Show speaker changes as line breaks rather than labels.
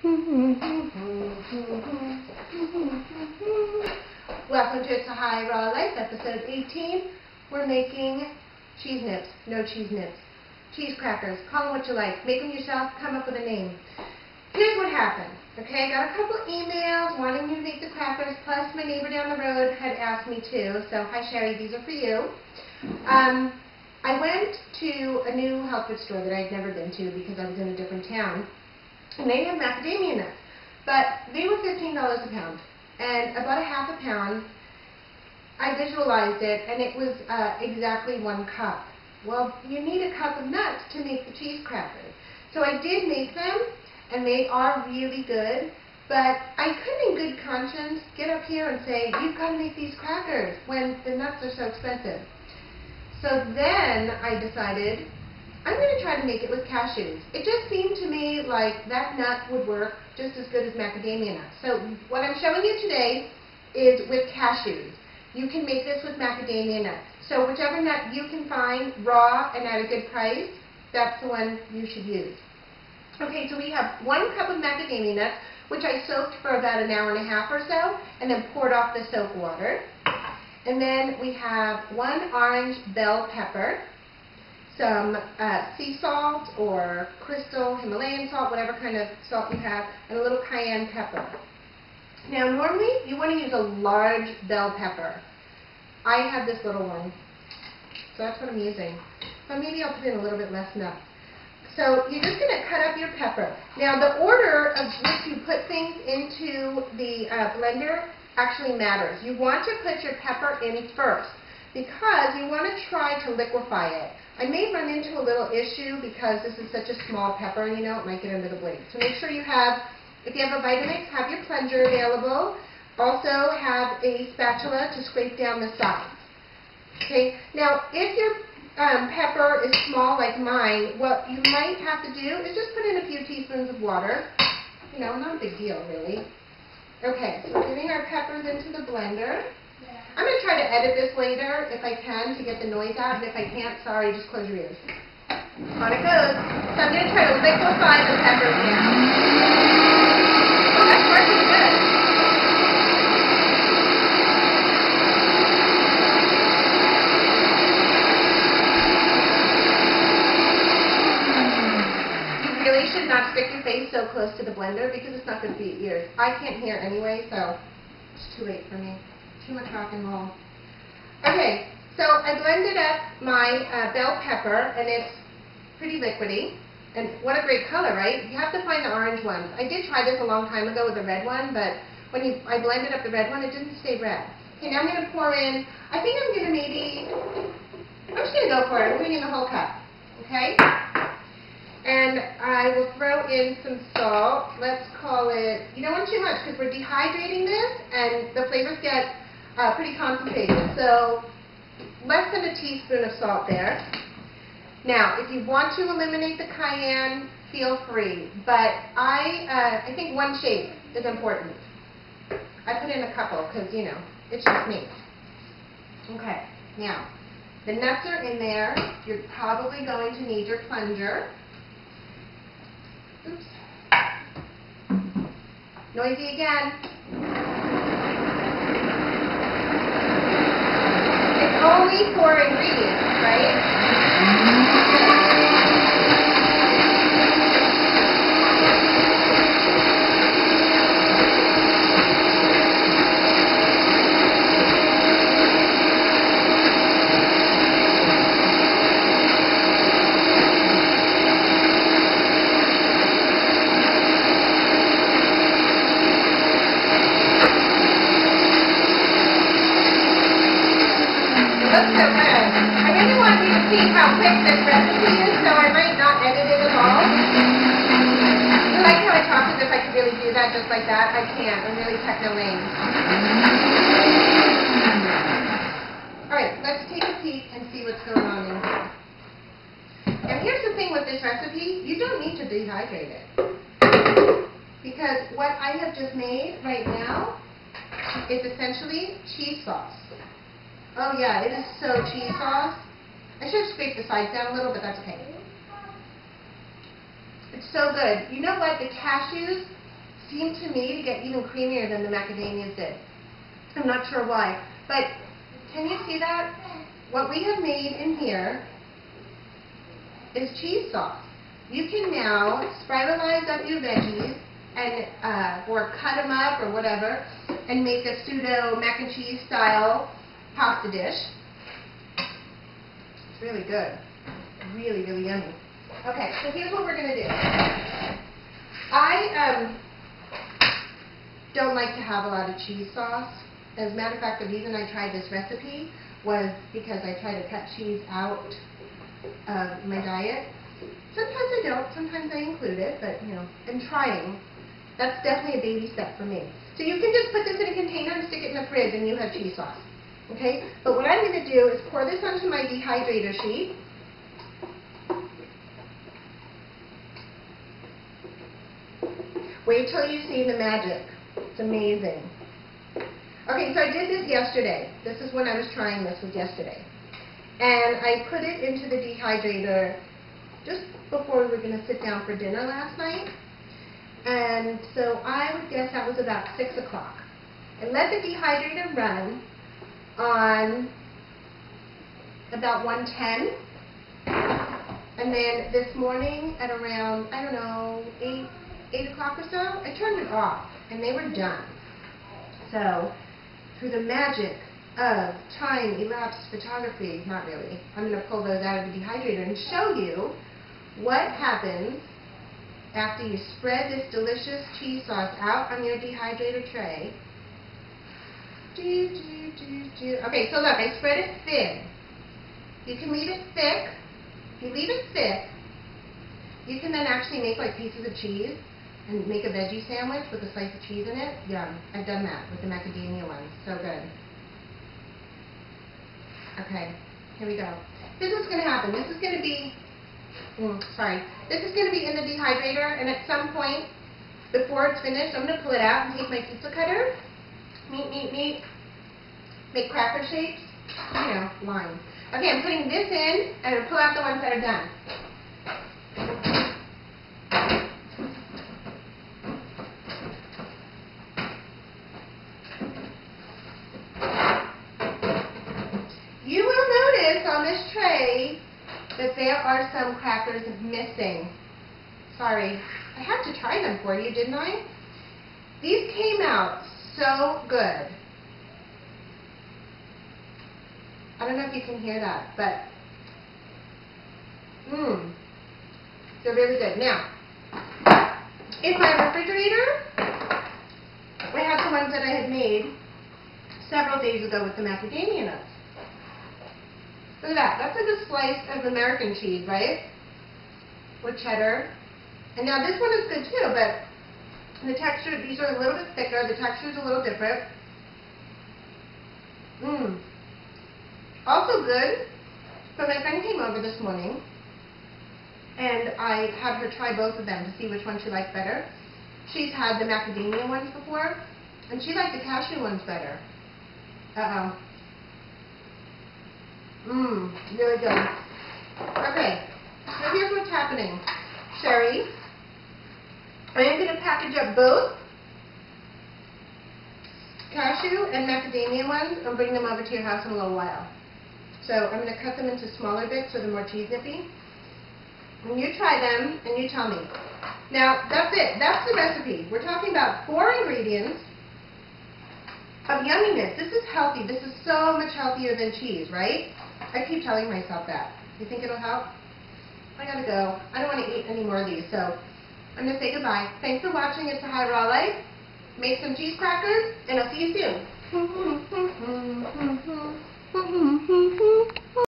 Welcome to It's a High Raw Life, episode 18. We're making cheese nips. No cheese nips. Cheese crackers. Call them what you like. Make them yourself. Come up with a name. Here's what happened. Okay, I got a couple emails wanting me to make the crackers, plus my neighbor down the road had asked me to. So, hi Sherry, these are for you. I went to a new health food store that I'd never been to because I was in a different town. And they had macadamia nuts. But they were $15 a pound. And about a half a pound, I visualized it, and it was exactly 1 cup. Well, you need a cup of nuts to make the cheese crackers. So I did make them, and they are really good. But I couldn't in good conscience get up here and say, you've got to make these crackers when the nuts are so expensive. So then I decided, I'm going to try to make it with cashews. It just seemed to me like that nut would work just as good as macadamia nuts. So what I'm showing you today is with cashews. You can make this with macadamia nuts. So whichever nut you can find raw and at a good price, that's the one you should use. Okay, so we have 1 cup of macadamia nuts, which I soaked for about an hour and a half or so, and then poured off the soak water. And then we have 1 orange bell pepper, some sea salt or crystal Himalayan salt, whatever kind of salt you have, and a little cayenne pepper. Now normally you want to use a large bell pepper. I have this little one, so that's what I'm using. So maybe I'll put in a little bit less nuts. So you're just going to cut up your pepper. Now the order of which you put things into the blender actually matters. You want to put your pepper in first because you want to try to liquefy it. I may run into a little issue because this is such a small pepper, you know, it might get under the blade. So make sure you have, if you have a Vitamix, have your plunger available. Also have a spatula to scrape down the sides. Okay, now if your pepper is small like mine, what you might have to do is just put in a few teaspoons of water. You know, not a big deal really. Okay, so we're getting our peppers into the blender. I'm going to try to edit this later if I can to get the noise out, and if I can't, sorry, just close your ears. On it goes. So I'm going to try to liquefy the peppers now. Oh, that's working good. You really should not stick your face so close to the blender because it's not good for your ears. I can't hear anyway, so it's too late for me. Too much rock and roll. Okay, so I blended up my bell pepper, and it's pretty liquidy. And what a great color, right? You have to find the orange ones. I did try this a long time ago with the red one, but when I blended up the red one, it didn't stay red. Okay, now I'm going to pour in, I think I'm going to I'm just going to go for it. I'm putting in the whole cup. Okay? And I will throw in some salt. Let's call it, you don't want too much because we're dehydrating this, and the flavors get pretty concentrated, so less than a teaspoon of salt there. Now, if you want to eliminate the cayenne, feel free, but I think 1 shake is important. I put in a couple because, you know, it's just me. Okay, now, the nuts are in there. You're probably going to need your plunger. Oops. Noisy again. Only 4 ingredients, right? How quick this recipe is, so I might not edit it at all. I like how I talk as if I could really do that just like that. I can't. I'm really techno-lame. Alright, let's take a peek and see what's going on in here. And here's the thing with this recipe. You don't need to dehydrate it. Because what I have just made right now is essentially cheese sauce. Oh yeah, it is so cheese sauce. I should have scraped the sides down a little, but that's okay. It's so good. You know what? The cashews seemed to me to get even creamier than the macadamias did. I'm not sure why, but can you see that? What we have made in here is cheese sauce. You can now spiralize up your veggies and or cut them up or whatever and make a pseudo mac and cheese style pasta dish. It's really good. Really, really yummy. Okay, so here's what we're going to do. I don't like to have a lot of cheese sauce. As a matter of fact, the reason I tried this recipe was because I try to cut cheese out of my diet. Sometimes I don't, sometimes I include it, but you know, I'm trying. That's definitely a baby step for me. So you can just put this in a container and stick it in the fridge and you have cheese sauce. Okay? But what I'm going to do is pour this onto my dehydrator sheet. Wait till you see the magic. It's amazing. Okay, so I did this yesterday. This is when I was trying this, was yesterday. And I put it into the dehydrator just before we were going to sit down for dinner last night. And so I would guess that was about 6 o'clock. I let the dehydrator run on about 110. And then this morning at around, I don't know, 8 o'clock or so, I turned it off and they were done. So through the magic of time-elapsed photography, not really, I'm going to pull those out of the dehydrator and show you what happens after you spread this delicious cheese sauce out on your dehydrator tray. Okay, so look, I spread it thin. You can leave it thick. If you leave it thick, you can then actually make like pieces of cheese and make a veggie sandwich with a slice of cheese in it. Yum. I've done that with the macadamia ones. So good. Okay, here we go. This is what's going to happen. This is going to be, this is going to be in the dehydrator, and at some point before it's finished, I'm going to pull it out and take my pizza cutter, make cracker shapes, you know, lines. Okay, I'm putting this in, and I'm going to pull out the ones that are done. You will notice on this tray that there are some crackers missing. Sorry, I had to try them for you, didn't I? These came out so good. I don't know if you can hear that, but they're really good. Now, in my refrigerator, I have the ones that I had made several days ago with the macadamia nuts. Look at that. That's like a slice of American cheese, right? With cheddar. And now this one is good too, but the texture, these are a little bit thicker. The texture is a little different. Also good, but my friend came over this morning, and I had her try both of them to see which one she liked better. She's had the macadamia ones before, and she liked the cashew ones better. Really good. Okay, so here's what's happening. Sherry, I am going to package up both cashew and macadamia ones and bring them over to your house in a little while. So I'm going to cut them into smaller bits so they're more cheese nippy. And you try them and you tell me. Now, that's it. That's the recipe. We're talking about 4 ingredients of yumminess. This is healthy. This is so much healthier than cheese, right? I keep telling myself that. You think it'll help? I gotta go. I don't want to eat any more of these, so I'm going to say goodbye. Thanks for watching. It's the Hig Raw Life. Make some cheese crackers, and I'll see you soon.